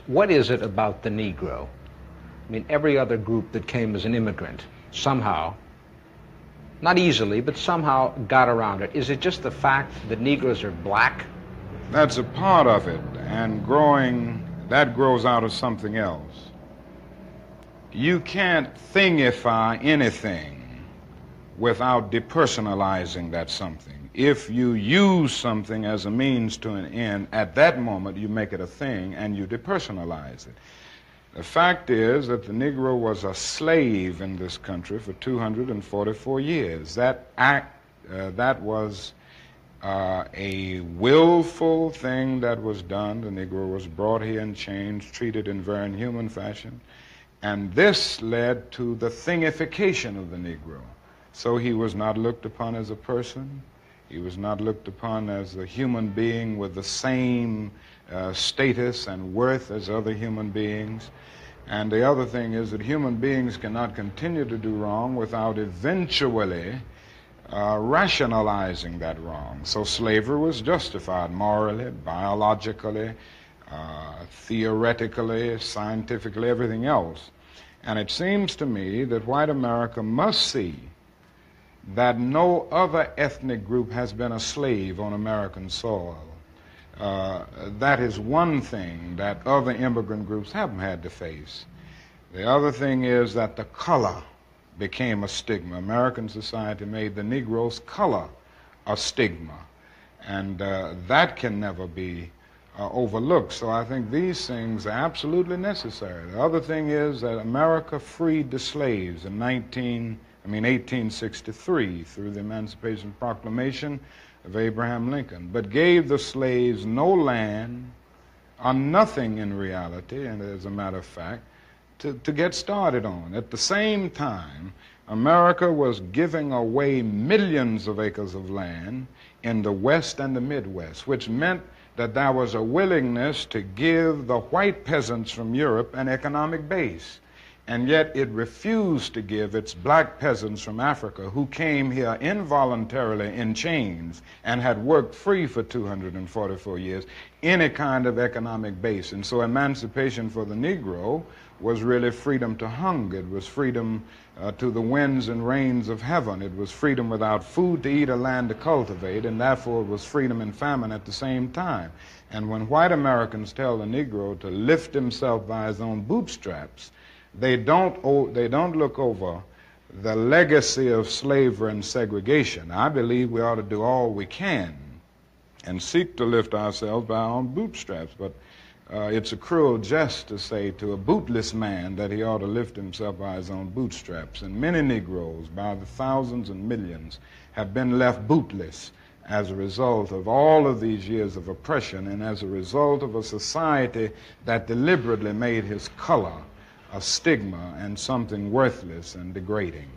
What is it about the Negro? I mean, every other group that came as an immigrant somehow, not easily, but somehow got around it. Is it just the fact that Negroes are black? That's a part of it, and that grows out of something else. You can't thingify anything without depersonalizing that something. If you use something as a means to an end, at that moment you make it a thing and you depersonalize it. The fact is that the Negro was a slave in this country for 244 years. That was a willful thing that was done. The Negro was brought here in chains, treated in very inhuman fashion, and this led to the thingification of the Negro. So he was not looked upon as a person. He was not looked upon as a human being with the same status and worth as other human beings. And the other thing is that human beings cannot continue to do wrong without eventually rationalizing that wrong. So slavery was justified morally, biologically, theoretically, scientifically, everything else. And it seems to me that white America must see that no other ethnic group has been a slave on American soil. That is one thing that other immigrant groups haven't had to face. The other thing is that the color became a stigma. American society made the Negro's color a stigma, and that can never be overlooked. So I think these things are absolutely necessary. The other thing is that America freed the slaves in 1863 through the Emancipation Proclamation of Abraham Lincoln, but gave the slaves no land or nothing in reality, and as a matter of fact, to get started on. At the same time, America was giving away millions of acres of land in the West and the Midwest, which meant that there was a willingness to give the white peasants from Europe an economic base. And yet it refused to give its black peasants from Africa, who came here involuntarily in chains and had worked free for 244 years, any kind of economic base. And so emancipation for the Negro was really freedom to hunger. It was freedom to the winds and rains of heaven. It was freedom without food to eat or land to cultivate, and therefore it was freedom and famine at the same time. And when white Americans tell the Negro to lift himself by his own bootstraps, they don't look over the legacy of slavery and segregation. I believe we ought to do all we can and seek to lift ourselves by our own bootstraps, but it's a cruel jest to say to a bootless man that he ought to lift himself by his own bootstraps. And many Negroes, by the thousands and millions, have been left bootless as a result of all of these years of oppression and as a result of a society that deliberately made his color a stigma and something worthless and degrading.